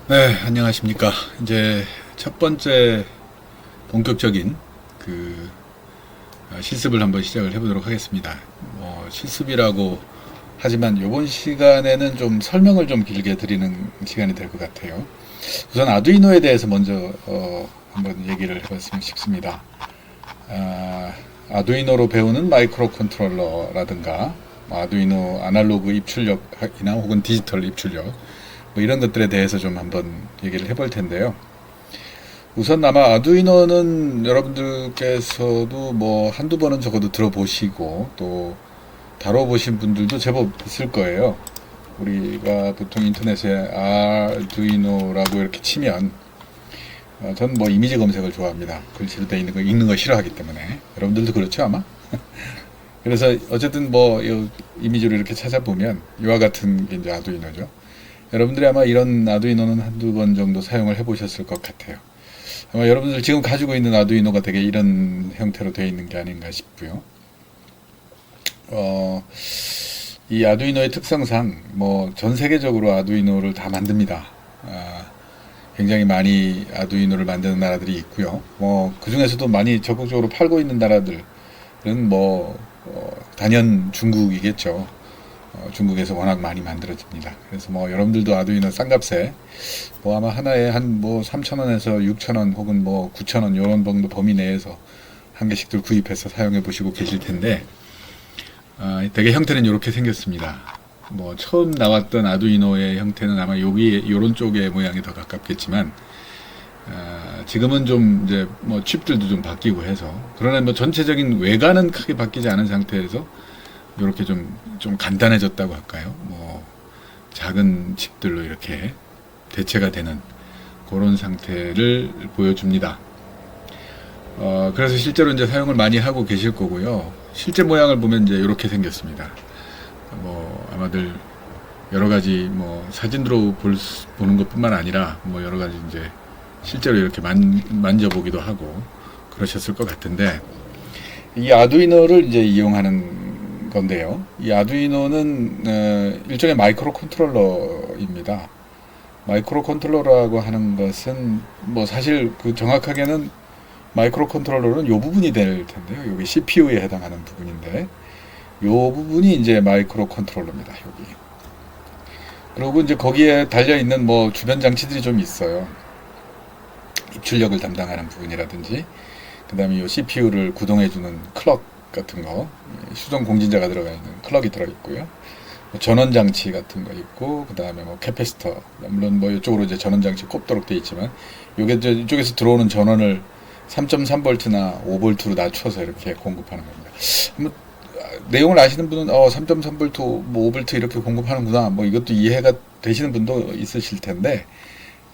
네, 안녕하십니까. 이제 첫 번째 본격적인 그 실습을 한번 시작을 해보도록 하겠습니다. 실습이라고 하지만 이번 시간에는 좀 설명을 좀 길게 드리는 시간이 될 것 같아요. 우선 아두이노에 대해서 먼저 한번 얘기를 해봤으면 싶습니다. 아두이노로 배우는 마이크로 컨트롤러라든가 아두이노 아날로그 입출력이나 혹은 디지털 입출력 이런 것들에 대해서 좀 한번 얘기를 해볼 텐데요. 우선 아마 아두이노는 여러분들께서도 뭐 한두 번은 적어도 들어보시고 또 다뤄보신 분들도 제법 있을 거예요. 우리가 보통 인터넷에 아두이노라고 이렇게 치면 전 뭐 이미지 검색을 좋아합니다. 글씨로 되어 있는 거 읽는 거 싫어하기 때문에 여러분들도 그렇죠 아마? 그래서 어쨌든 뭐 이미지로 이렇게 찾아보면 이와 같은 게 이제 아두이노죠. 여러분들이 아마 이런 아두이노는 한두 번 정도 사용을 해보셨을 것 같아요. 아마 여러분들 지금 가지고 있는 아두이노가 되게 이런 형태로 되어 있는 게 아닌가 싶고요. 이 아두이노의 특성상 뭐 전 세계적으로 아두이노를 다 만듭니다. 굉장히 많이 아두이노를 만드는 나라들이 있고요. 그 중에서도 많이 적극적으로 팔고 있는 나라들은 단연 중국이겠죠. 중국에서 워낙 많이 만들어집니다. 그래서 뭐 여러분들도 아두이노 싼값에 아마 하나에 한 3,000원에서 6,000원 혹은 9,000원 이런 정도 범위 내에서 한 개씩들 구입해서 사용해 보시고 계실 텐데 되게 형태는 이렇게 생겼습니다. 처음 나왔던 아두이노의 형태는 아마 여기 요런 쪽의 모양이 더 가깝겠지만 지금은 좀 이제 칩들도 좀 바뀌고 해서 그러나 전체적인 외관은 크게 바뀌지 않은 상태에서 이렇게 좀 간단해졌다고 할까요? 작은 칩들로 이렇게 대체가 되는 그런 상태를 보여줍니다. 그래서 실제로 이제 사용을 많이 하고 계실 거고요. 실제 모양을 보면 이제 이렇게 생겼습니다. 아마들 여러 가지 사진으로 보는 것뿐만 아니라 여러 가지 이제 실제로 이렇게 만져보기도 하고 그러셨을 것 같은데 이 아두이노를 이제 이용하는 건데요. 이 아두이노는 일종의 마이크로 컨트롤러입니다. 마이크로 컨트롤러라고 하는 것은 사실 그 정확하게는 마이크로 컨트롤러는 요 부분이 될 텐데요. 여기 CPU에 해당하는 부분인데 요 부분이 이제 마이크로 컨트롤러입니다. 여기. 그리고 이제 거기에 달려 있는 주변 장치들이 좀 있어요. 입출력을 담당하는 부분이라든지 그다음에 요 CPU를 구동해주는 클럭 같은 거, 수동 공진자가 들어가 있는 클럭이 들어 있고요. 전원 장치 같은 거 있고 그다음에 캐패시터 물론 이쪽으로 이제 전원 장치 꼽도록 돼 있지만 요게 이쪽에서 들어오는 전원을 3.3V나 5V로 낮춰서 이렇게 공급하는 겁니다. 내용을 아시는 분은 3.3V, 5V 이렇게 공급하는구나. 이것도 이해가 되시는 분도 있으실 텐데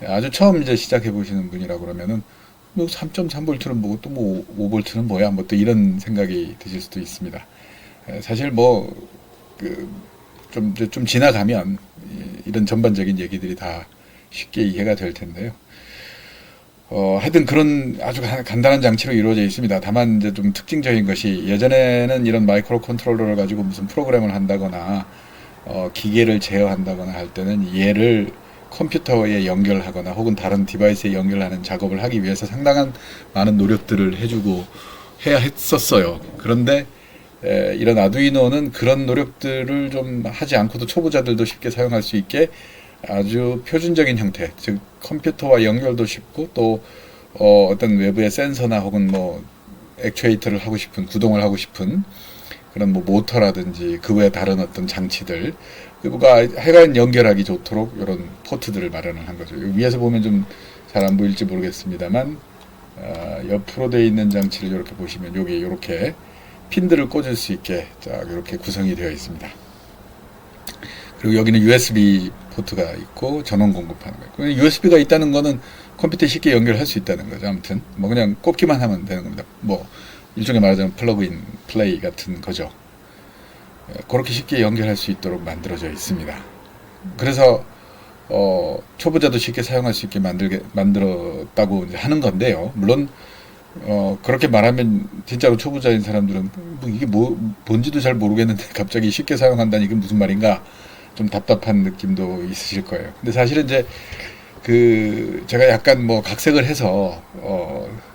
아주 처음 이제 시작해 보시는 분이라 그러면은 3.3V는 뭐고 또 5V는 뭐야? 또 이런 생각이 드실 수도 있습니다. 사실 좀 지나가면 이런 전반적인 얘기들이 다 쉽게 이해가 될 텐데요. 하여튼 그런 아주 간단한 장치로 이루어져 있습니다. 다만 이제 좀 특징적인 것이 예전에는 이런 마이크로 컨트롤러를 가지고 무슨 프로그램을 한다거나 기계를 제어한다거나 할 때는 얘를 컴퓨터에 연결하거나 혹은 다른 디바이스에 연결하는 작업을 하기 위해서 상당한 많은 노력들을 해주고 해야 했었어요. 그런데 이런 아두이노는 그런 노력들을 좀 하지 않고도 초보자들도 쉽게 사용할 수 있게 아주 표준적인 형태, 즉 컴퓨터와 연결도 쉽고 또 어떤 외부의 센서나 혹은 액추에이터를 하고 싶은 구동을 하고 싶은 그런 모터라든지 그 외 다른 어떤 장치들 그가 하여간 연결하기 좋도록 이런 포트들을 마련을 한 거죠. 위에서 보면 좀 잘 안 보일지 모르겠습니다만 옆으로 되어 있는 장치를 이렇게 보시면 여기 이렇게 핀들을 꽂을 수 있게 쫙 이렇게 구성이 되어 있습니다. 그리고 여기는 USB 포트가 있고 전원 공급하는 거예요. USB가 있다는 거는 컴퓨터에 쉽게 연결할 수 있다는 거죠. 아무튼 그냥 꼽기만 하면 되는 겁니다. 일종의 말하자면 플러그인 플레이 같은 거죠. 그렇게 쉽게 연결할 수 있도록 만들어져 있습니다. 그래서 초보자도 쉽게 사용할 수 있게 만들었다고 이제 하는 건데요. 물론 그렇게 말하면 진짜로 초보자인 사람들은 이게 뭔지도 잘 모르겠는데 갑자기 쉽게 사용한다니 이게 무슨 말인가 좀 답답한 느낌도 있으실 거예요. 근데 사실은 이제 제가 약간 뭐 각색을 해서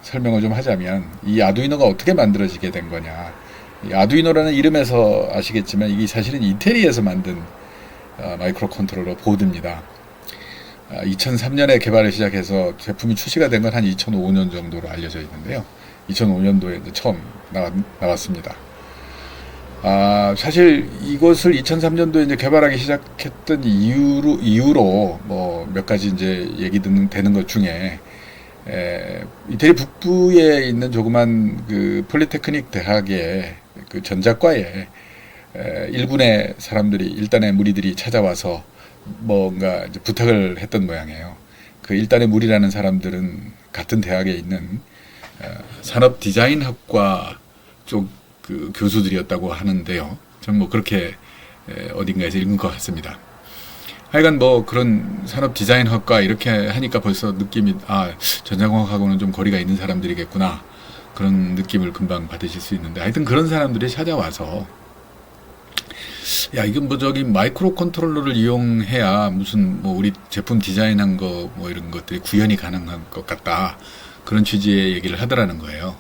설명을 좀 하자면 이 아두이노가 어떻게 만들어지게 된 거냐. 이 아두이노라는 이름에서 아시겠지만 이게 사실은 인텔리에서 만든 마이크로 컨트롤러 보드입니다. 2003년에 개발을 시작해서 제품이 출시가 된 건 한 2005년 정도로 알려져 있는데요. 2005년도에 이제 처음 나왔습니다. 사실 이것을 2003년도에 이제 개발하기 시작했던 이유로 뭐 몇 가지 이제 되는 것 중에, 이태리 북부에 있는 조그만 그 폴리테크닉 대학의 그 전자과에 일군의 사람들이, 일단의 무리들이 찾아와서 뭔가 이제 부탁을 했던 모양이에요. 그 일단의 무리라는 사람들은 같은 대학에 있는 산업 디자인학과 쪽 그 교수들이었다고 하는데요. 전 뭐 그렇게 어딘가에서 읽은 것 같습니다. 하여간 뭐 그런 산업 디자인학과 이렇게 하니까 벌써 느낌이, 전자공학하고는 좀 거리가 있는 사람들이겠구나, 그런 느낌을 금방 받으실 수 있는데, 하여튼 그런 사람들이 찾아와서 야, 이건 뭐 저기 마이크로 컨트롤러를 이용해야 무슨 뭐 우리 제품 디자인한 거 뭐 이런 것들이 구현이 가능한 것 같다, 그런 취지의 얘기를 하더라는 거예요.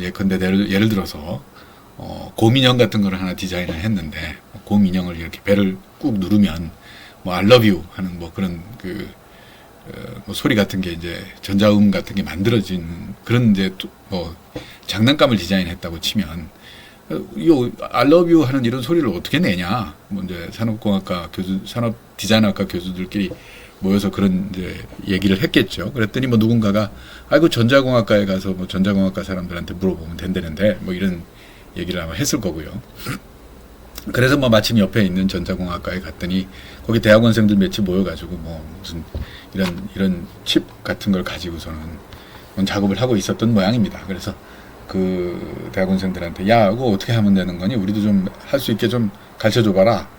예컨대 예를 들어서 곰인형 같은 거를 하나 디자인을 했는데, 곰인형을 이렇게 배를 꾹 누르면 뭐 I love you 하는 뭐 그런 뭐 소리 같은 게 이제 전자음 같은 게 만들어진 그런 이제 뭐 장난감을 디자인했다고 치면, 이 I love you 하는 이런 소리를 어떻게 내냐, 뭐 이제 산업 디자인학과 교수들끼리 모여서 그런 이제 얘기를 했겠죠. 그랬더니 뭐 누군가가 아이고 전자공학과에 가서 뭐 전자공학과 사람들한테 물어보면 된다는데, 뭐 이런 얘기를 아마 했을 거고요. 그래서 뭐 마침 옆에 있는 전자공학과에 갔더니 거기 대학원생들 몇이 모여가지고 뭐 무슨 이런 칩 같은 걸 가지고서는 작업을 하고 있었던 모양입니다. 그래서 그 대학원생들한테 야, 이거 어떻게 하면 되는 거니? 우리도 좀 할 수 있게 좀 가르쳐 줘봐라.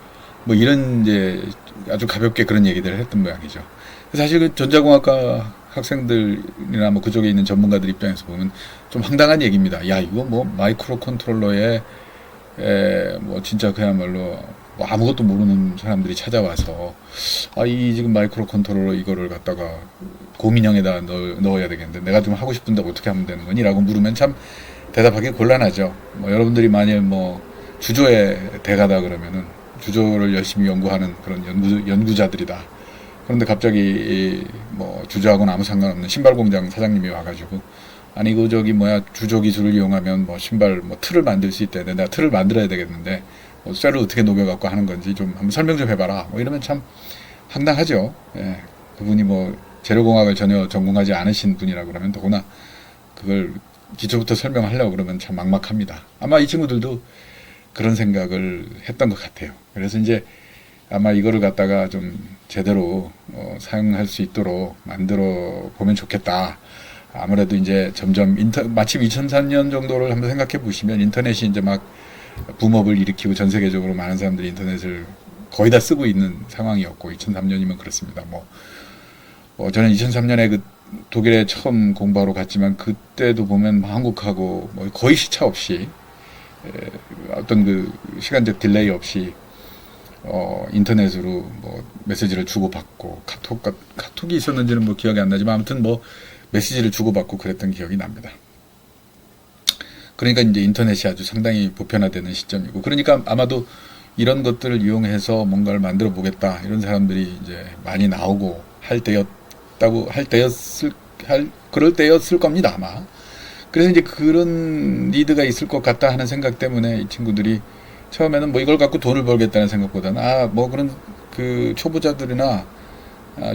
뭐 이런 이제 아주 가볍게 그런 얘기들을 했던 모양이죠. 사실 그 전자공학과 학생들이나 뭐 그쪽에 있는 전문가들 입장에서 보면 좀 황당한 얘기입니다. 야, 이거 뭐 마이크로 컨트롤러에 뭐 진짜 그야말로 뭐 아무것도 모르는 사람들이 찾아와서 이 지금 마이크로 컨트롤러 이거를 갖다가 곰인형에다 넣어야 되겠는데 내가 좀 하고 싶은데 어떻게 하면 되는 거니? 라고 물으면 참 대답하기 곤란하죠. 뭐 여러분들이 만일 뭐 주조의 대가다 그러면은 주조를 열심히 연구하는 그런 연구자들이다. 그런데 갑자기 뭐 주조하고는 아무 상관없는 신발 공장 사장님이 와가지고 아니 이거 저기 주조 기술을 이용하면 뭐 신발 뭐 틀을 만들 수 있대. 내가 틀을 만들어야 되겠는데 뭐 쇠를 어떻게 녹여갖고 하는 건지 좀 한번 설명 좀 해봐라. 뭐 이러면 참 황당하죠. 예. 그분이 뭐 재료공학을 전혀 전공하지 않으신 분이라 그러면 더구나 그걸 기초부터 설명하려고 그러면 참 막막합니다. 아마 이 친구들도 그런 생각을 했던 것 같아요. 그래서 이제 아마 이거를 갖다가 좀 제대로 사용할 수 있도록 만들어 보면 좋겠다. 아무래도 이제 점점 마침 2003년 정도를 한번 생각해 보시면 인터넷이 이제 막 붐업을 일으키고 전 세계적으로 많은 사람들이 인터넷을 거의 다 쓰고 있는 상황이었고 2003년이면 그렇습니다. 저는 2003년에 그 독일에 처음 공부하러 갔지만 그때도 보면 한국하고 뭐 거의 시차 없이 어떤 그 시간적 딜레이 없이 인터넷으로 뭐 메시지를 주고받고 카톡이 있었는지는 뭐 기억이 안 나지만 아무튼 뭐 메시지를 주고받고 그랬던 기억이 납니다. 그러니까 이제 인터넷이 아주 상당히 보편화되는 시점이고, 그러니까 아마도 이런 것들을 이용해서 뭔가를 만들어 보겠다 이런 사람들이 이제 많이 나오고 그럴 때였을 겁니다 아마. 그래서 이제 그런 니드가 있을 것 같다 하는 생각 때문에 이 친구들이 처음에는 뭐 이걸 갖고 돈을 벌겠다는 생각보다는 뭐 그런 그 초보자들이나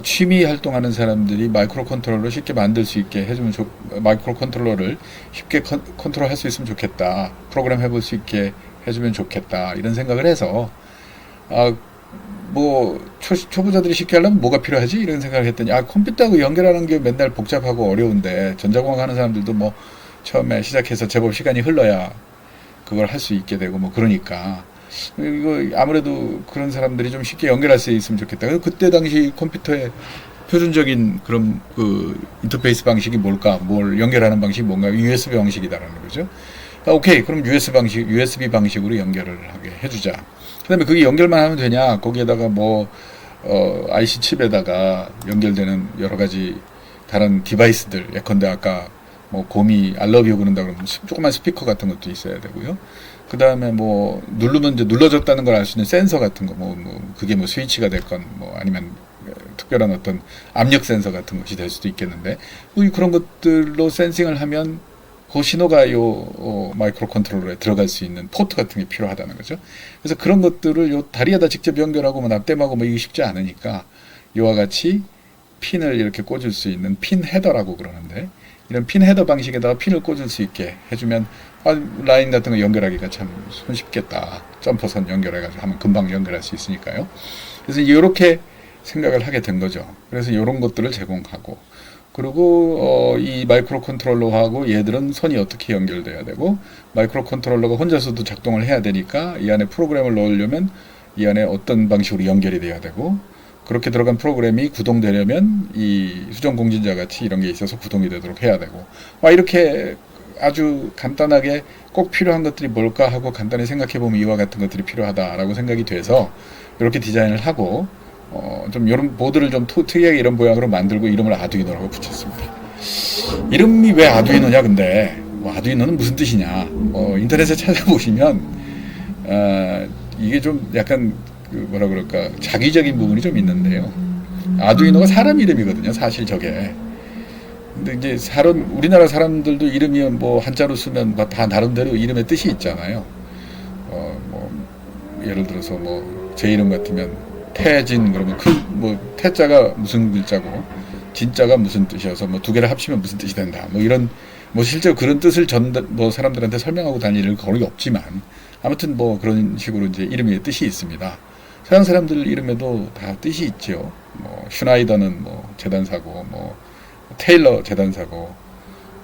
취미 활동하는 사람들이 마이크로 컨트롤러를 쉽게 만들 수 있게 해주면 마이크로 컨트롤러를 쉽게 컨트롤할 수 있으면 좋겠다, 프로그램 해볼 수 있게 해주면 좋겠다 이런 생각을 해서 뭐 초보자들이 쉽게 하려면 뭐가 필요하지 이런 생각을 했더니 컴퓨터하고 연결하는 게 맨날 복잡하고 어려운데 전자공학 하는 사람들도 뭐 처음에 시작해서 제법 시간이 흘러야 그걸 할 수 있게 되고 뭐 그러니까 이거 아무래도 그런 사람들이 좀 쉽게 연결할 수 있으면 좋겠다. 그때 당시 컴퓨터의 표준적인 그런 그 인터페이스 방식이 뭘 연결하는 방식이 뭔가 USB 방식이다라는 거죠. 오케이, 그럼 USB 방식으로 연결을 하게 해주자. 그 다음에 그게 연결만 하면 되냐, 거기에다가 뭐 IC 칩에다가 연결되는 여러 가지 다른 디바이스들, 예컨대 아까 뭐 곰이 알러뷰 그런다 그러면 조그만 스피커 같은 것도 있어야 되고요. 그 다음에 뭐 누르면 이제 눌러졌다는 걸 알 수 있는 센서 같은 거, 그게 뭐 스위치가 됐건 뭐 아니면 특별한 어떤 압력 센서 같은 것이 될 수도 있겠는데, 뭐 그런 것들로 센싱을 하면 그 신호가 요 마이크로 컨트롤러에 들어갈 수 있는 포트 같은 게 필요하다는 거죠. 그래서 그런 것들을 요 다리에다 직접 연결하고 뭐 납땜하고 뭐 이게 쉽지 않으니까 이와 같이 핀을 이렇게 꽂을 수 있는 핀 헤더라고 그러는데, 이런 핀 헤더 방식에다가 핀을 꽂을 수 있게 해주면 라인 같은 거 연결하기가 참 손쉽겠다. 점퍼선 연결해가지고 하면 금방 연결할 수 있으니까요. 그래서 이렇게 생각을 하게 된 거죠. 그래서 이런 것들을 제공하고, 그리고 이 마이크로 컨트롤러하고 얘들은 선이 어떻게 연결돼야 되고, 마이크로 컨트롤러가 혼자서도 작동을 해야 되니까 이 안에 프로그램을 넣으려면 이 안에 어떤 방식으로 연결이 돼야 되고, 그렇게 들어간 프로그램이 구동되려면 이 수정 공진자 같이 이런 게 있어서 구동이 되도록 해야 되고, 이렇게 아주 간단하게 꼭 필요한 것들이 뭘까 하고 간단히 생각해 보면 이와 같은 것들이 필요하다라고 생각이 돼서 이렇게 디자인을 하고, 좀 이런 보드를 좀 특이하게 이런 모양으로 만들고 이름을 아두이노라고 붙였습니다. 이름이 왜 아두이노냐? 근데 뭐 아두이노는 무슨 뜻이냐? 인터넷에 찾아보시면 이게 좀 약간 뭐라 그럴까, 자기적인 부분이 좀 있는데요. 아두이노가 사람 이름이거든요, 사실 저게. 근데 이제 우리나라 사람들도 이름이 뭐 한자로 쓰면 다 나름대로 이름의 뜻이 있잖아요. 뭐 예를 들어서 뭐 제 이름 같으면 태진 그러면 뭐 태자가 무슨 글자고 진자가 무슨 뜻이어서 뭐 두 개를 합치면 무슨 뜻이 된다. 뭐 이런 뭐 실제로 그런 뜻을 뭐 사람들한테 설명하고 다닐 일은 거의 없지만, 아무튼 뭐 그런 식으로 이제 이름의 뜻이 있습니다. 서양 사람들 이름에도 다 뜻이 있죠. 뭐 슈나이더는 뭐 재단사고, 뭐 테일러 재단사고,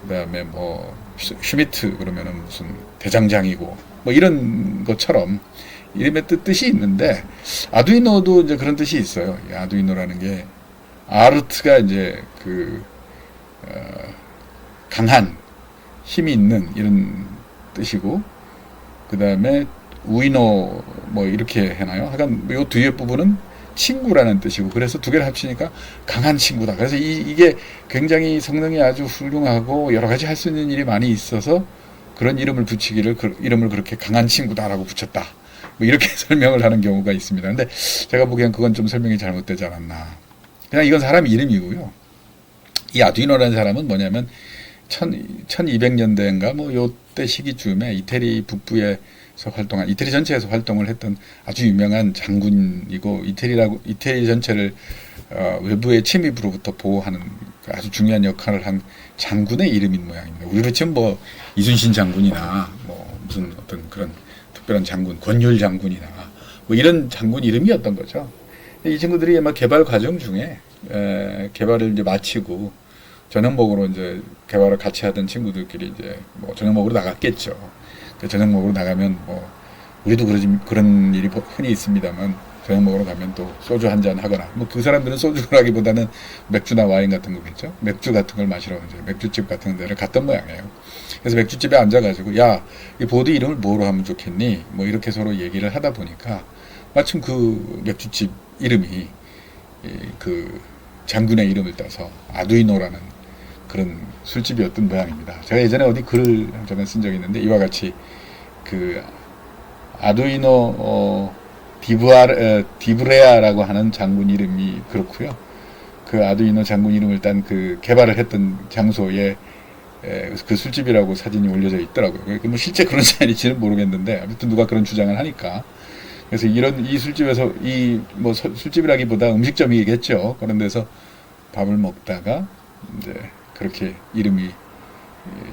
그다음에 뭐 슈미트 그러면은 무슨 대장장이고, 뭐 이런 것처럼 이름의 뜻이 있는데, 아두이노도 이제 그런 뜻이 있어요. 이 아두이노라는 게 아르트가 이제 강한 힘이 있는 이런 뜻이고, 그 다음에 우이노 뭐 이렇게 해나요? 하여간 요 뒤에 부분은 친구라는 뜻이고, 그래서 두 개를 합치니까 강한 친구다. 그래서 이게 굉장히 성능이 아주 훌륭하고 여러 가지 할 수 있는 일이 많이 있어서 그런 이름을 붙이기를 이름을 그렇게 강한 친구다라고 붙였다. 뭐 이렇게 설명을 하는 경우가 있습니다. 근데 제가 보기엔 그건 좀 설명이 잘못되지 않았나. 그냥 이건 사람 이름이고요. 이 아두이노라는 사람은 뭐냐면 1200년대인가 뭐 요때 시기쯤에 이태리 북부에서 이태리 전체에서 활동을 했던 아주 유명한 장군이고, 이태리 전체를 외부의 침입으로부터 보호하는 아주 중요한 역할을 한 장군의 이름인 모양입니다. 우리로 치면 뭐 이순신 장군이나 뭐 무슨 어떤 그런 특별한 장군, 권율 장군이나 뭐 이런 장군 이름이었던 거죠. 이 친구들이 아마 개발 과정 중에 개발을 이제 마치고 저녁 먹으러 이제 개발을 같이 하던 친구들끼리 이제 뭐 저녁 먹으러 나갔겠죠. 저녁 먹으러 나가면 뭐 우리도 그런 일이 흔히 있습니다만, 저녁 먹으러 가면 또 소주 한잔 하거나, 뭐 그 사람들은 소주라기보다는 맥주나 와인 같은 거겠죠. 맥주 같은 걸 마시러 이제 맥주집 같은 데를 갔던 모양이에요. 그래서 맥주집에 앉아가지고, 야, 이 보드 이름을 뭐로 하면 좋겠니? 뭐 이렇게 서로 얘기를 하다 보니까 마침 그 맥주집 이름이 그 장군의 이름을 따서 아두이노라는 그런 술집이었던 모양입니다. 제가 예전에 어디 글을 전에 쓴 적이 있는데, 이와 같이 그 아두이노 디브레아라고 하는 장군 이름이 그렇고요. 그 아두이노 장군 이름을 딴 그 개발을 했던 장소에 그 술집이라고 사진이 올려져 있더라고요. 뭐 실제 그런 사연인지는 모르겠는데, 아무튼 누가 그런 주장을 하니까. 그래서 이 술집에서 뭐 술집이라기보다 음식점이겠죠. 그런 데서 밥을 먹다가 이제 그렇게 이름이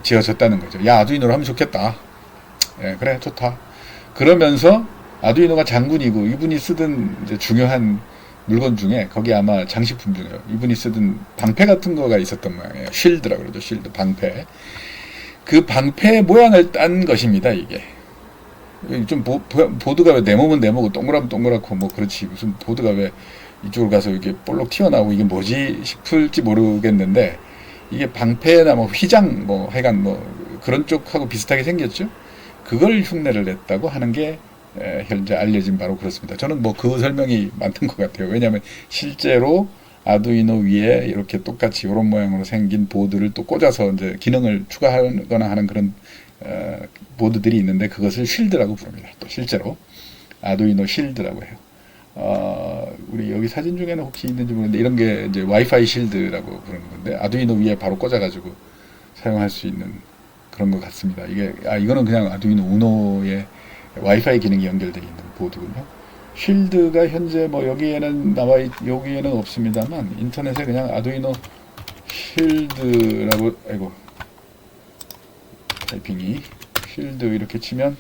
지어졌다는 거죠. 야, 아두이노로 하면 좋겠다. 그래, 좋다. 그러면서 아두이노가 장군이고 이분이 쓰던 이제 중요한 물건 중에, 거기 아마 장식품 중에 이분이 쓰던 방패 같은 거가 있었던 모양이에요. 쉴드라고 그러죠. 쉴드, 방패. 그 방패 모양을 딴 것입니다, 이게. 좀 보드가 왜 네모면 네모고 동그라면 동그랗고 뭐 그렇지, 무슨 보드가 왜 이쪽으로 가서 이게 볼록 튀어나오고 이게 뭐지 싶을지 모르겠는데, 이게 방패나 뭐 휘장 뭐 하여간 뭐 그런 쪽하고 비슷하게 생겼죠. 그걸 흉내를 냈다고 하는 게 현재 알려진 바로 그렇습니다. 저는 뭐 그 설명이 맞는 것 같아요. 왜냐하면 실제로 아두이노 위에 이렇게 똑같이 이런 모양으로 생긴 보드를 또 꽂아서 이제 기능을 추가하거나 하는 그런 보드들이 있는데 그것을 쉴드라고 부릅니다. 또 실제로 아두이노 쉴드라고 해요. 우리 여기 사진 중에는 혹시 있는지 모르는데 이런 게 이제 와이파이 쉴드라고 부르는 건데 아두이노 위에 바로 꽂아가지고 사용할 수 있는 그런 것 같습니다. 이거는 그냥 아두이노 우노의 와이파이 기능이 연결되어 있는 보드군요. 쉴드가 현재 뭐 여기에는 여기에는 없습니다만 인터넷에 그냥 아두이노 쉴드라고 타이핑이 쉴드 이렇게 치면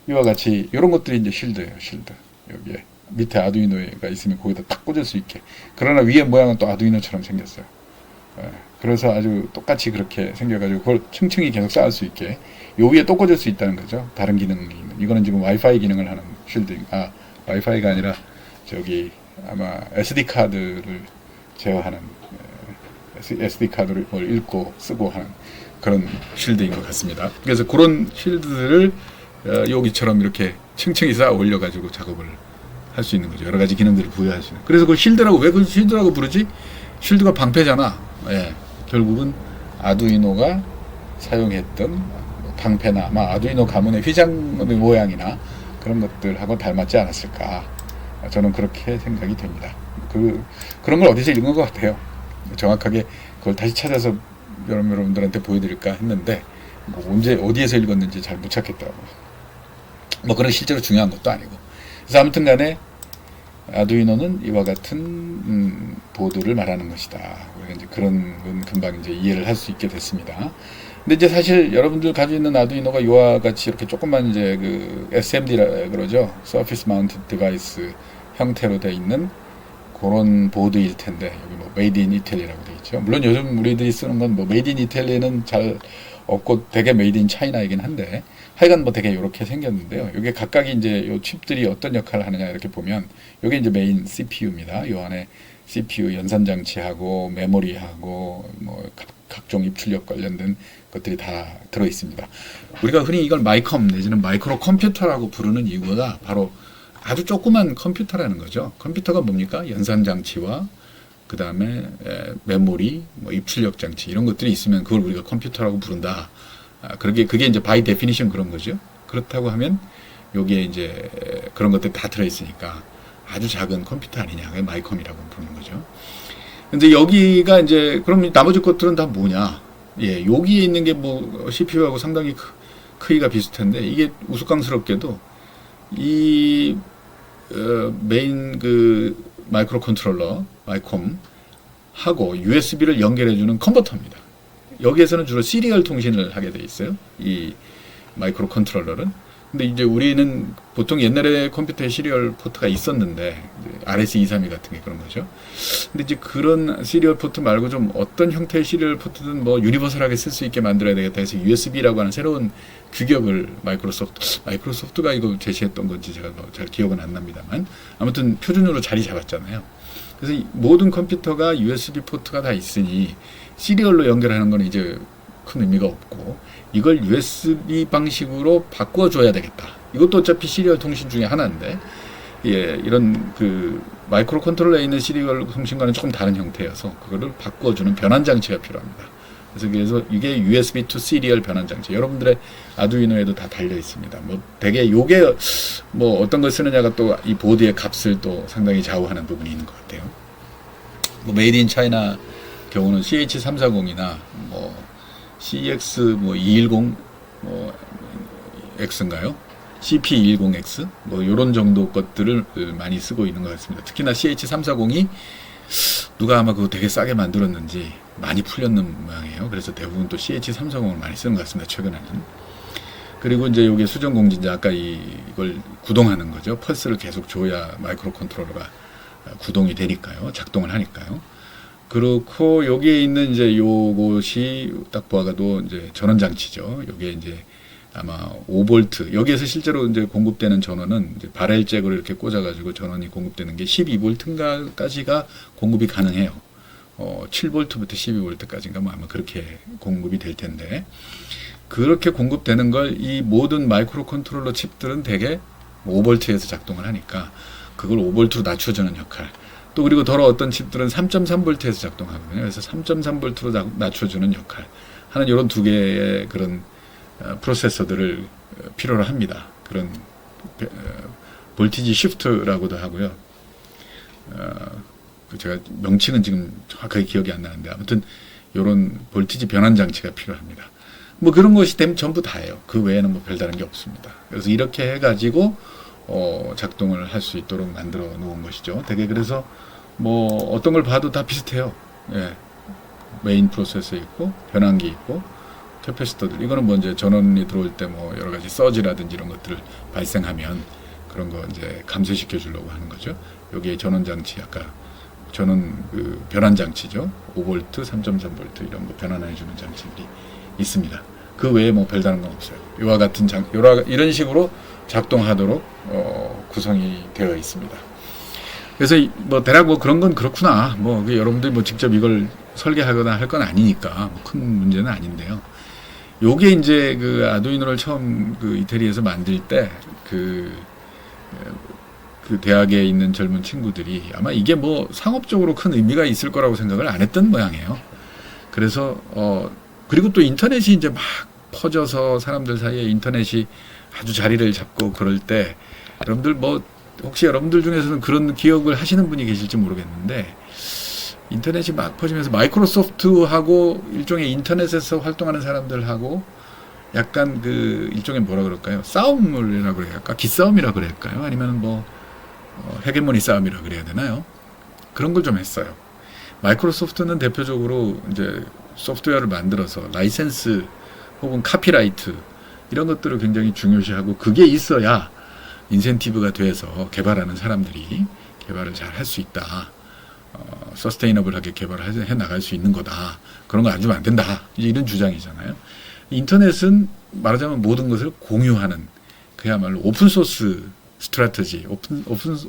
이와 같이 이런 것들이 이제 쉴드예요. 쉴드 여기에 밑에 아두이노가 있으면 거기다 딱 꽂을 수 있게. 그러나 위에 모양은 또 아두이노처럼 생겼어요. 그래서 아주 똑같이 그렇게 생겨가지고 그걸 층층이 계속 쌓을 수 있게 요 위에 또 꽂을 수 있다는 거죠. 다른 기능이 있는. 이거는 지금 와이파이 기능을 하는 쉴드. 와이파이가 아니라 저기 아마 SD 카드를 제어하는 SD 카드를 읽고 쓰고 하는 그런 쉴드인 것 같습니다. 그래서 그런 쉴드들을 여기처럼 이렇게 층층이 쌓아 올려가지고 작업을 할 수 있는 거죠. 여러 가지 기능들을 부여할 수 있는. 그래서 그 쉴드라고 왜 그 쉴드라고 부르지? 쉴드가 방패잖아. 결국은 아두이노가 사용했던 방패나 아마 아두이노 가문의 휘장 모양이나 그런 것들하고 닮았지 않았을까. 저는 그렇게 생각이 됩니다. 그런 걸 어디서 읽은 것 같아요. 정확하게 그걸 다시 찾아서 여러분들한테 보여드릴까 했는데 어디에서 읽었는지 잘 못 찾겠더라고요. 뭐 그런 실제로 중요한 것도 아니고. 그래서 아무튼 간에 아두이노는 이와 같은 보드를 말하는 것이다. 우리가 이제 그런 건 금방 이제 이해를 할 수 있게 됐습니다. 근데 이제 사실 여러분들 가지고 있는 아두이노가 이와 같이 이렇게 조그만 이제 그 SMD라 그러죠. Surface Mounted Device 형태로 되어 있는 그런 보드일 텐데 여기 뭐 Made in Italy라고 되어 있죠. 물론 요즘 우리들이 쓰는 건 뭐 Made in Italy는 잘 없고 되게 Made in China이긴 한데 하여간 뭐 되게 이렇게 생겼는데요. 이게 각각이 이제 요 칩들이 어떤 역할을 하느냐 이렇게 보면 이게 이제 메인 CPU입니다. 요 안에 CPU 연산 장치하고 메모리하고 뭐 각종 입출력 관련된 것들이 다 들어 있습니다. 우리가 흔히 이걸 마이컴 내지는 마이크로 컴퓨터라고 부르는 이유가 바로 아주 조그만 컴퓨터라는 거죠. 컴퓨터가 뭡니까? 연산 장치와 그 다음에 메모리, 뭐 입출력 장치 이런 것들이 있으면 그걸 우리가 컴퓨터라고 부른다. 그게 이제 바이 데피니션 그런 거죠. 그렇다고 하면 여기에 이제 그런 것들이 다 들어 있으니까 아주 작은 컴퓨터 아니냐. 마이컴이라고 부르는 거죠. 근데 여기가 이제 그럼 나머지 것들은 다 뭐냐? 여기에 있는 게 뭐 CPU하고 상당히 크기가 비슷한데 이게 우스꽝스럽게도 이 메인 그 마이크로 컨트롤러 마이콤 하고 USB를 연결해주는 컨버터입니다. 여기에서는 주로 시리얼 통신을 하게 돼 있어요. 이 마이크로 컨트롤러는. 근데 이제 우리는 보통 옛날에 컴퓨터에 시리얼 포트가 있었는데 RS232 같은 게 그런 거죠. 근데 이제 그런 시리얼 포트 말고 좀 어떤 형태의 시리얼 포트든 뭐 유니버설하게 쓸 수 있게 만들어야 되겠다 해서 USB라고 하는 새로운 규격을 마이크로소프트가 이거 제시했던 건지 제가 잘 기억은 안 납니다만 아무튼 표준으로 자리 잡았잖아요. 그래서 모든 컴퓨터가 USB 포트가 다 있으니 시리얼로 연결하는 건 이제 큰 의미가 없고 이걸 USB 방식으로 바꿔줘야 되겠다. 이것도 어차피 시리얼 통신 중에 하나인데 이런 그 마이크로 컨트롤러에 있는 시리얼 통신과는 조금 다른 형태여서 그거를 바꿔주는 변환 장치가 필요합니다. 그래서 이게 USB to 시리얼 변환 장치. 여러분들의 아두이노에도 다 달려 있습니다. 뭐 되게 요게 뭐 어떤 걸 쓰느냐가 또 이 보드의 값을 또 상당히 좌우하는 부분이 있는 것 같아요. 뭐 메이드 인 차이나 경우는 CH340이나 뭐 CX 뭐 210 뭐 X인가요? CP210X 뭐 요런 정도 것들을 많이 쓰고 있는 것 같습니다. 특히나 CH340이 누가 아마 그거 되게 싸게 만들었는지 많이 풀렸는 모양이에요. 그래서 대부분 또 CH340을 많이 쓰는 것 같습니다. 최근에는. 그리고 이제 요게 수정 공지인데 아까 이걸 구동하는 거죠. 펄스를 계속 줘야 마이크로 컨트롤러가 구동이 되니까요. 작동을 하니까요. 그렇고 여기에 있는 이제 요것이 딱 보아가도 이제 전원 장치죠. 요게 이제 아마 5V 여기에서 실제로 이제 공급되는 전원은 이제 바렐 잭으로 이렇게 꽂아가지고 전원이 공급되는 게 12V까지가 공급이 가능해요. 7V부터 12V까지인가 뭐 아마 그렇게 공급이 될 텐데 그렇게 공급되는 걸 이 모든 마이크로 컨트롤러 칩들은 대개 5V에서 작동을 하니까 그걸 5V로 낮춰주는 역할. 또 그리고 더러 어떤 칩들은 3.3V에서 작동하거든요. 그래서 3.3V로 낮춰주는 역할 하는 이런 두 개의 그런 프로세서들을 필요로 합니다. 그런 볼티지 시프트라고도 하고요. 제가 명칭은 지금 정확하게 기억이 안 나는데 아무튼 이런 볼티지 변환 장치가 필요합니다. 뭐 그런 것이 되면 전부 다예요. 그 외에는 뭐 별다른 게 없습니다. 그래서 이렇게 해가지고 작동을 할 수 있도록 만들어 놓은 것이죠. 되게 그래서 뭐 어떤 걸 봐도 다 비슷해요. 예. 메인 프로세서 있고 변환기 있고 캐패시터들 이거는 뭐 이제 전원이 들어올 때 뭐 여러 가지 서지라든지 이런 것들을 발생하면 그런 거 이제 감소시켜 주려고 하는 거죠. 여기에 전원 장치 아까 전원 그 변환 장치죠. 5V, 3.3V 이런 거 변환해 주는 장치들이 있습니다. 그 외에 뭐 별다른 건 없어요. 이와 같은 이런 식으로 작동하도록 구성이 되어 있습니다. 그래서 뭐 대략 뭐 그런 건 그렇구나. 뭐 여러분들이 뭐 직접 이걸 설계하거나 할 건 아니니까 뭐 큰 문제는 아닌데요. 요게 이제 그 아두이노를 처음 그 이태리에서 만들 때 그 대학에 있는 젊은 친구들이 아마 이게 뭐 상업적으로 큰 의미가 있을 거라고 생각을 안 했던 모양이에요. 그래서 그리고 또 인터넷이 이제 막 퍼져서 사람들 사이에 인터넷이 아주 자리를 잡고 그럴 때 여러분들 뭐 혹시 여러분들 중에서는 그런 기억을 하시는 분이 계실지 모르겠는데 인터넷이 막 퍼지면서 마이크로소프트하고 일종의 인터넷에서 활동하는 사람들하고 약간 그 일종의 뭐라 그럴까요? 싸움이라 그래야 할까? 기싸움이라 그래야 할까요? 아니면 뭐 헤게모니 싸움이라 그래야 되나요? 그런 걸 좀 했어요. 마이크로소프트는 대표적으로 이제 소프트웨어를 만들어서 라이센스 혹은 카피라이트 이런 것들을 굉장히 중요시하고 그게 있어야 인센티브가 돼서 개발하는 사람들이 개발을 잘 할 수 있다. 서스테이너블하게 개발을 해 나갈 수 있는 거다. 그런 거 안 주면 안 된다. 이제 이런 주장이잖아요. 인터넷은 말하자면 모든 것을 공유하는 그야말로 오픈소스 스트래티지,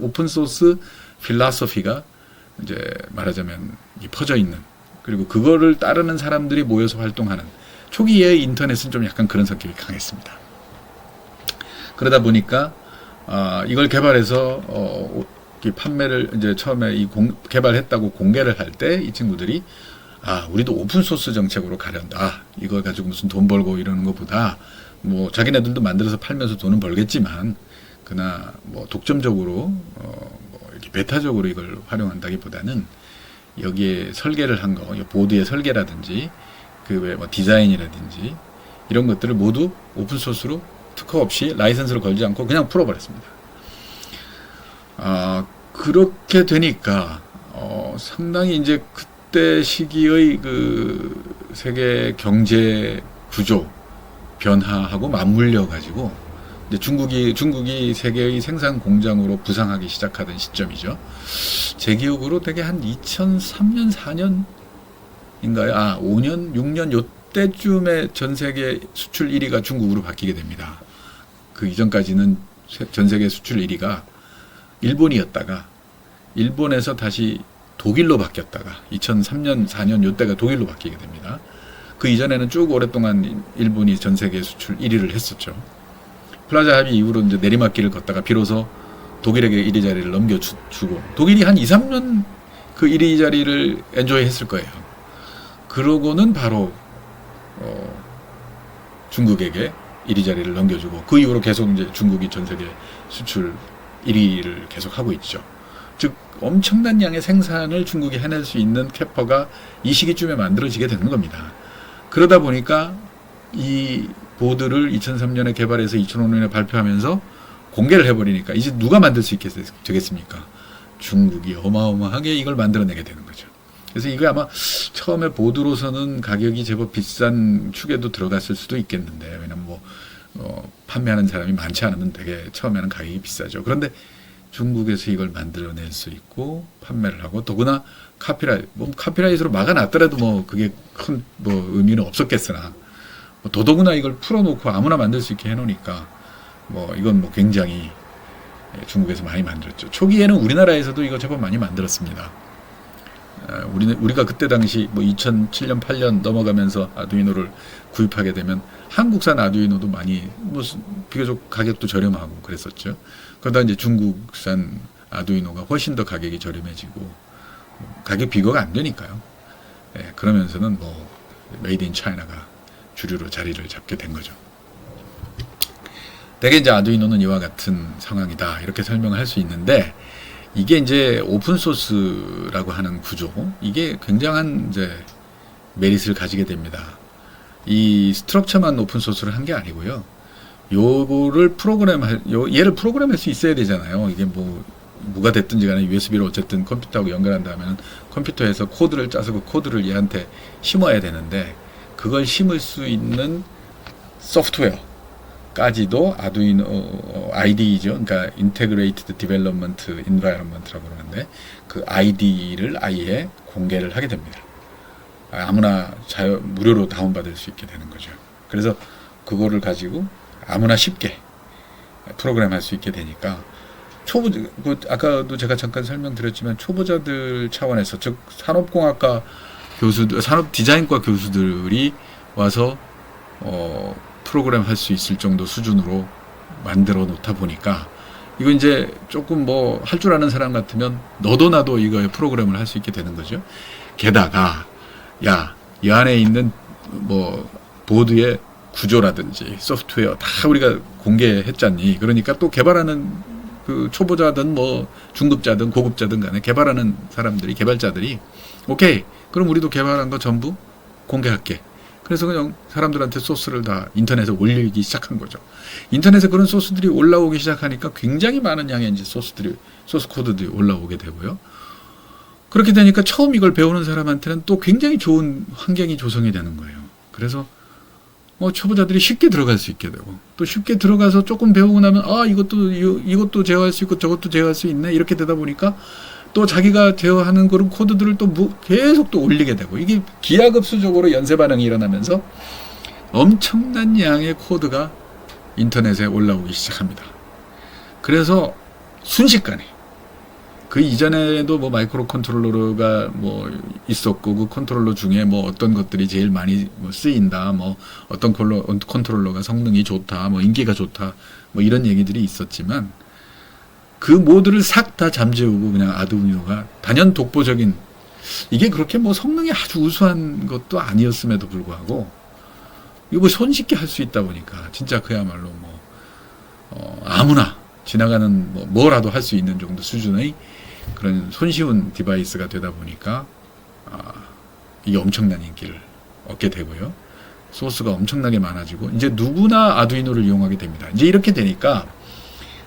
오픈소스 필라소피가 이제 말하자면 퍼져 있는 그리고 그거를 따르는 사람들이 모여서 활동하는 초기에 인터넷은 좀 약간 그런 성격이 강했습니다. 그러다 보니까 이걸 개발해서 판매를 이제 처음에 개발했다고 공개를 할 때 이 친구들이 우리도 오픈 소스 정책으로 가련다. 이걸 가지고 무슨 돈 벌고 이러는 것보다 뭐 자기네들도 만들어서 팔면서 돈은 벌겠지만 그나 뭐 독점적으로 뭐 이렇게 배타적으로 이걸 활용한다기보다는 여기에 설계를 한 거, 보드의 설계라든지 그 외 뭐 디자인이라든지 이런 것들을 모두 오픈 소스로 특허 없이 라이선스를 걸지 않고 그냥 풀어버렸습니다. 그렇게 되니까 상당히 이제 그때 시기의 그 세계 경제 구조 변화하고 맞물려 가지고 이제 중국이 세계의 생산 공장으로 부상하기 시작하던 시점이죠. 제 기억으로 되게 한 2003년 4년인가요? 5년 6년 요때쯤에 전 세계 수출 1위가 중국으로 바뀌게 됩니다. 그 이전까지는 전 세계 수출 1위가 일본이었다가 일본에서 다시 독일로 바뀌었다가 2003년 4년 요때가 독일로 바뀌게 됩니다. 그 이전에는 쭉 오랫동안 일본이 전 세계 수출 1위를 했었죠. 플라자 합의 이후로 이제 내리막길을 걷다가 비로소 독일에게 1위 자리를 넘겨주고 독일이 한 2, 3년 그 1위 자리를 엔조이 했을 거예요. 그러고는 바로 중국에게 1위 자리를 넘겨주고 그 이후로 계속 이제 중국이 전 세계 수출 1위를 계속 하고 있죠. 즉 엄청난 양의 생산을 중국이 해낼 수 있는 캐퍼가 이 시기쯤에 만들어지게 되는 겁니다. 그러다 보니까 이 보드를 2003년에 개발해서 2005년에 발표하면서 공개를 해버리니까 이제 누가 만들 수 되겠습니까? 중국이 어마어마하게 이걸 만들어내게 되는 거죠. 그래서 이거 아마 처음에 보드로서는 가격이 제법 비싼 축에도 들어갔을 수도 있겠는데 왜냐면 판매하는 사람이 많지 않으면 되게 처음에는 가격이 비싸죠. 그런데 중국에서 이걸 만들어낼 수 있고 판매를 하고 더구나 카피라이트로 막아놨더라도 그게 큰 의미는 없었겠으나 더더구나 이걸 풀어놓고 아무나 만들 수 있게 해놓으니까 이건 굉장히 중국에서 많이 만들었죠. 초기에는 우리나라에서도 이거 제법 많이 만들었습니다. 우리가 그때 당시 뭐 2007년 8년 넘어가면서 아두이노를 구입하게 되면 한국산 아두이노도 많이 뭐 비교적 가격도 저렴하고 그랬었죠. 그러다 이제 중국산 아두이노가 훨씬 더 가격이 저렴해지고 가격 비교가 안 되니까요. 예, 그러면서는 뭐 메이드 인 차이나가 주류로 자리를 잡게 된 거죠. 대개 이제 아두이노는 이와 같은 상황이다 이렇게 설명을 할 수 있는데, 이게 이제 오픈 소스라고 하는 구조, 이게 굉장한 이제 메리트를 가지게 됩니다. 이 스트럭처만 오픈 소스를 한 게 아니고요. 요거를 얘를 프로그램할 수 있어야 되잖아요. 이게 뭐가 됐든지 간에 USB로 어쨌든 컴퓨터하고 연결한다면 컴퓨터에서 코드를 짜서 그 코드를 얘한테 심어야 되는데, 그걸 심을 수 있는 소프트웨어까지도 아두이노 IDE죠. 그러니까 Integrated Development Environment라고 그러는데, 그 IDE를 아예 공개를 하게 됩니다. 아무나 무료로 다운받을 수 있게 되는 거죠. 그래서 그거를 가지고 아무나 쉽게 프로그램할 수 있게 되니까, 아까도 제가 잠깐 설명드렸지만 초보자들 차원에서, 즉 산업공학과 교수들, 산업디자인과 교수들이 와서 프로그램 할 수 있을 정도 수준으로 만들어 놓다 보니까, 이거 이제 조금 뭐 할 줄 아는 사람 같으면 너도 나도 이거에 프로그램을 할 수 있게 되는 거죠. 게다가 이 안에 있는 뭐 보드의 구조라든지 소프트웨어 다 우리가 공개했잖니. 그러니까 또 개발하는 그 초보자든 뭐 중급자든 고급자든 간에 개발하는 사람들이, 개발자들이 오케이, 그럼 우리도 개발한 거 전부 공개할게. 그래서 그냥 사람들한테 소스를 다 인터넷에 올리기 시작한 거죠. 인터넷에 그런 소스들이 올라오기 시작하니까 굉장히 많은 양의 이제 소스 코드들이 올라오게 되고요. 그렇게 되니까 처음 이걸 배우는 사람한테는 또 굉장히 좋은 환경이 조성이 되는 거예요. 그래서 초보자들이 쉽게 들어갈 수 있게 되고, 또 쉽게 들어가서 조금 배우고 나면 이것도 제어할 수 있고 저것도 제어할 수 있네, 이렇게 되다 보니까 또 자기가 제어하는 그런 코드들을 또 계속 또 올리게 되고, 이게 기하급수적으로 연쇄 반응이 일어나면서 엄청난 양의 코드가 인터넷에 올라오기 시작합니다. 그래서 순식간에, 그 이전에도 뭐 마이크로 컨트롤러가 뭐 있었고, 그 컨트롤러 중에 뭐 어떤 것들이 제일 많이 쓰인다, 뭐 어떤 컨트롤러가 성능이 좋다, 뭐 인기가 좋다, 뭐 이런 얘기들이 있었지만, 그 모두를 싹 다 잠재우고 그냥 아두이노가 단연 독보적인, 이게 그렇게 뭐 성능이 아주 우수한 것도 아니었음에도 불구하고 이거 뭐 손쉽게 할 수 있다 보니까 진짜 그야말로 뭐 아무나 지나가는 뭐라도 할 수 있는 정도 수준의 그런 손쉬운 디바이스가 되다 보니까 이게 엄청난 인기를 얻게 되고요. 소스가 엄청나게 많아지고 이제 누구나 아두이노를 이용하게 됩니다. 이제 이렇게 되니까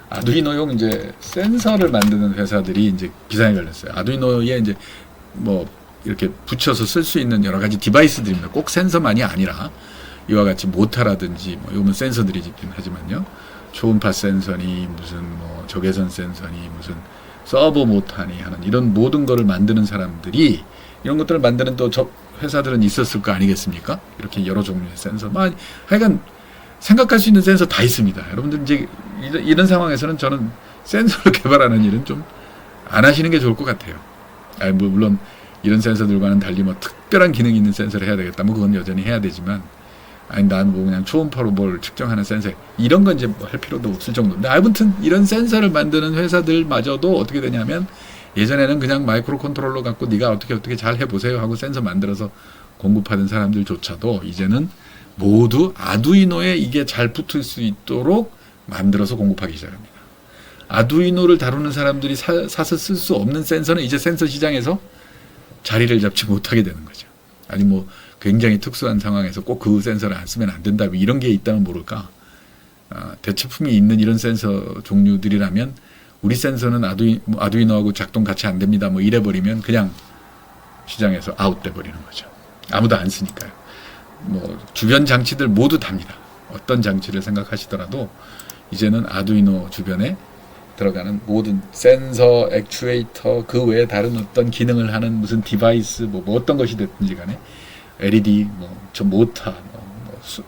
아두이노용 이제 센서를 만드는 회사들이 이제 기사에 걸렸어요. 아두이노에 이제 뭐 이렇게 붙여서 쓸 수 있는 여러 가지 디바이스들입니다. 꼭 센서만이 아니라 이와 같이 모타라든지 뭐 이건 센서들이긴 하지만요. 초음파 센서니 무슨 뭐 적외선 센서니 무슨 서버 모타니 하는 이런 모든 거를 만드는 사람들이, 이런 것들을 만드는 또 회사들은 있었을 거 아니겠습니까? 이렇게 여러 종류의 센서, 하여간 생각할 수 있는 센서 다 있습니다. 여러분들 이제 이런 상황에서는 저는 센서를 개발하는 일은 좀 안 하시는 게 좋을 것 같아요. 물론 이런 센서들과는 달리 뭐 특별한 기능이 있는 센서를 해야 되겠다, 뭐 그건 여전히 해야 되지만, 난 뭐 그냥 초음파로 뭘 측정하는 센서, 이런 건 이제 뭐 할 필요도 없을 정도인데, 아무튼 이런 센서를 만드는 회사들마저도 어떻게 되냐면, 예전에는 그냥 마이크로 컨트롤러 갖고 네가 어떻게 잘 해보세요 하고 센서 만들어서 공급하던 사람들조차도 이제는 모두 아두이노에 이게 잘 붙을 수 있도록 만들어서 공급하기 시작합니다. 아두이노를 다루는 사람들이 사서 쓸 수 없는 센서는 이제 센서 시장에서 자리를 잡지 못하게 되는 거죠. 아니 뭐 굉장히 특수한 상황에서 꼭 그 센서를 안 쓰면 안 된다, 이런 게 있다면 모를까. 대체품이 있는 이런 센서 종류들이라면 우리 센서는 아두이노하고 작동 같이 안 됩니다, 뭐 이래버리면 그냥 시장에서 아웃돼 버리는 거죠. 아무도 안 쓰니까요. 뭐 주변 장치들 모두 답니다. 어떤 장치를 생각하시더라도 이제는 아두이노 주변에 들어가는 모든 센서, 액추에이터, 그 외에 다른 어떤 기능을 하는 무슨 디바이스, 뭐 어떤 것이 됐든지 간에 LED, 저 모타,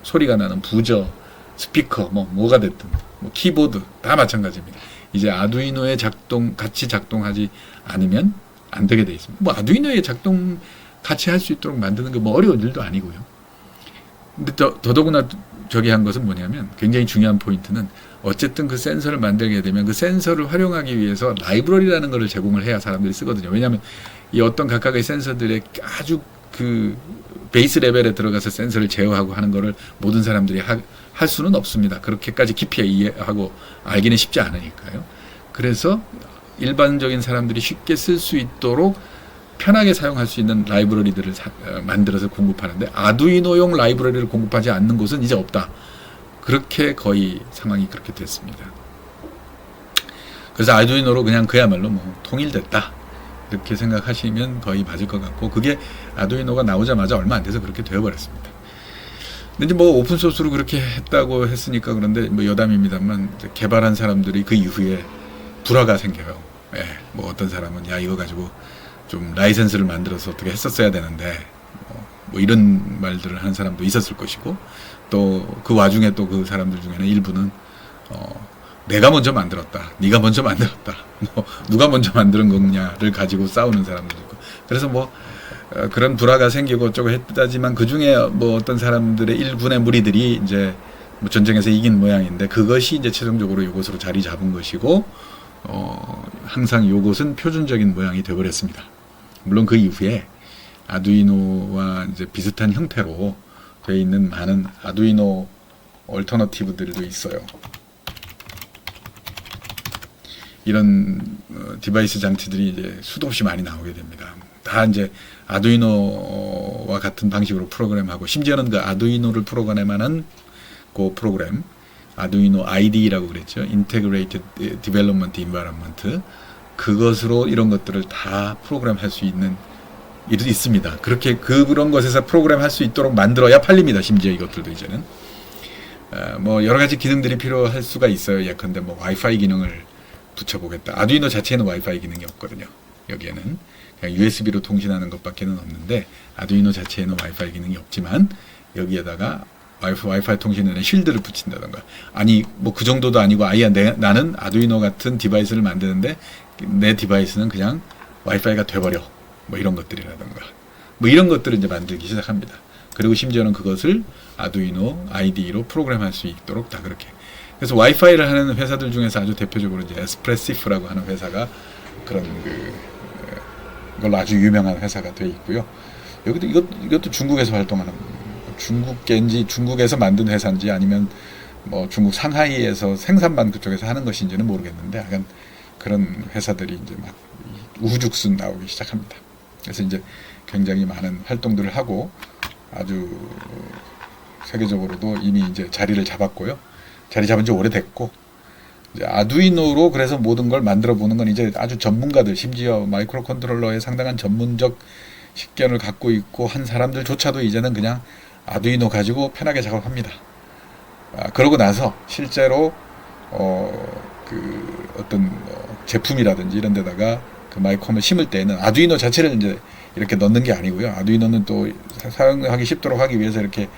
소리가 나는 부저, 스피커, 뭐가 됐든, 키보드 다 마찬가지입니다. 이제 아두이노에 같이 작동하지 않으면 안 되게 돼 있습니다. 뭐 아두이노에 작동 같이 할 수 있도록 만드는 게 뭐 어려운 일도 아니고요. 근데 더더구나 저기 한 것은 뭐냐면 굉장히 중요한 포인트는 어쨌든 그 센서를 만들게 되면 그 센서를 활용하기 위해서 라이브러리라는 것을 제공을 해야 사람들이 쓰거든요. 왜냐하면 이 어떤 각각의 센서들의 아주 그 베이스 레벨에 들어가서 센서를 제어하고 하는 거를 모든 사람들이 할 수는 없습니다. 그렇게까지 깊이 이해하고 알기는 쉽지 않으니까요. 그래서 일반적인 사람들이 쉽게 쓸 수 있도록 편하게 사용할 수 있는 라이브러리들을 만들어서 공급하는데 아두이노용 라이브러리를 공급하지 않는 곳은 이제 없다. 그렇게 거의 상황이 그렇게 됐습니다. 그래서 아두이노로 그냥 그야말로 뭐 통일됐다. 이렇게 생각하시면 거의 맞을 것 같고 그게 아두이노가 나오자마자 얼마 안 돼서 그렇게 되어버렸습니다. 근데 이제 뭐 오픈소스로 그렇게 했다고 했으니까 그런데 뭐 여담입니다만 개발한 사람들이 그 이후에 불화가 생겨요. 예, 뭐 어떤 사람은 야 이거 가지고 좀 라이센스를 만들어서 어떻게 했었어야 되는데 뭐 이런 말들을 하는 사람도 있었을 것이고 또 그 와중에 또 그 사람들 중에는 일부는 내가 먼저 만들었다, 네가 먼저 만들었다, 뭐 누가 먼저 만드는 거냐를 가지고 싸우는 사람도 있고 그래서 뭐 그런 불화가 생기고 어쩌고 했다지만 그 중에 뭐 어떤 사람들의 일군의 무리들이 이제 뭐 전쟁에서 이긴 모양인데 그것이 이제 최종적으로 이것으로 자리 잡은 것이고 항상 이것은 표준적인 모양이 되어버렸습니다. 물론 그 이후에 아두이노와 이제 비슷한 형태로 되어 있는 많은 아두이노 얼터너티브들도 있어요. 이런 디바이스 장치들이 이제 수도 없이 많이 나오게 됩니다. 다 이제 아두이노와 같은 방식으로 프로그램하고 심지어는 그 아두이노를 프로그램하는 그 프로그램 아두이노 IDE라고 그랬죠. Integrated Development Environment. 그것으로 이런 것들을 다 프로그램할 수 있는 일이 있습니다. 그렇게 그런 것에서 프로그램할 수 있도록 만들어야 팔립니다. 심지어 이것들도 이제는 뭐 여러 가지 기능들이 필요할 수가 있어요. 예컨대 뭐 와이파이 기능을 붙여보겠다. 아두이노 자체에는 와이파이 기능이 없거든요. 여기에는 그냥 USB로 통신하는 것밖에는 없는데 아두이노 자체에는 와이파이 기능이 없지만 여기에다가 와이파이 통신에는 쉴드를 붙인다던가 아니 뭐 그 정도도 아니고 아예 나는 아두이노 같은 디바이스를 만드는데 내 디바이스는 그냥 와이파이가 돼버려 뭐 이런 것들이라던가 뭐 이런 것들을 이제 만들기 시작합니다. 그리고 심지어는 그것을 아두이노 IDE로 프로그램할 수 있도록 다 그렇게 그래서 와이파이를 하는 회사들 중에서 아주 대표적으로 이제 에스프레시프라고 하는 회사가 그런 그걸로 아주 유명한 회사가 되어 있고요. 여기도 이것도 중국에서 활동하는 중국계인지 중국에서 만든 회사인지 아니면 뭐 중국 상하이에서 생산만 그쪽에서 하는 것인지는 모르겠는데 약간 그런 회사들이 이제 막 우후죽순 나오기 시작합니다. 그래서 이제 굉장히 많은 활동들을 하고 아주 세계적으로도 이미 이제 자리를 잡았고요. 자리 잡은 지 오래됐고 이제 아두이노로 그래서 모든 걸 만들어 보는 건 이제 아주 전문가들 심지어 마이크로 컨트롤러의 상당한 전문적 식견을 갖고 있고 한 사람들조차도 이제는 그냥 아두이노 가지고 편하게 작업합니다. 그러고 나서 실제로 그 어떤 제품이라든지 이런 데다가 그 마이콤을 심을 때에는 아두이노 자체를 이제 이렇게 넣는 게 아니고요. 아두이노는 또 사용하기 쉽도록 하기 위해서 이렇게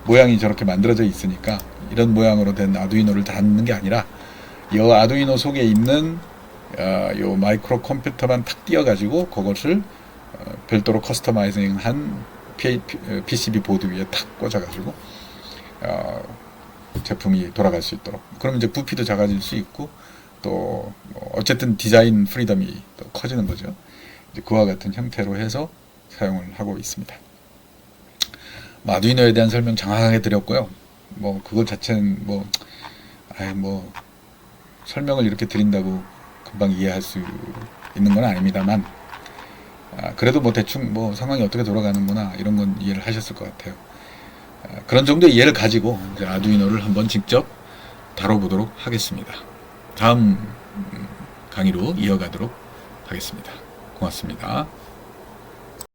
모양이 저렇게 만들어져 있으니까 이런 모양으로 된 아두이노를 담는 게 아니라 이 아두이노 속에 있는 요 마이크로 컴퓨터만 탁 띄워가지고 그것을 별도로 커스터마이징한 PCB 보드 위에 탁 꽂아가지고 제품이 돌아갈 수 있도록. 그럼 이제 부피도 작아질 수 있고 또 어쨌든 디자인 프리덤이 또 커지는 거죠. 이제 그와 같은 형태로 해서 사용을 하고 있습니다. 아두이노에 대한 설명 정확하게 드렸고요. 뭐 그것 자체는 뭐 설명을 이렇게 드린다고 금방 이해할 수 있는 건 아닙니다만 그래도 뭐 대충 뭐 상황이 어떻게 돌아가는구나 이런 건 이해를 하셨을 것 같아요. 그런 정도의 이해를 가지고 이제 아두이노를 한번 직접 다뤄보도록 하겠습니다. 다음 강의로 이어가도록 하겠습니다. 고맙습니다.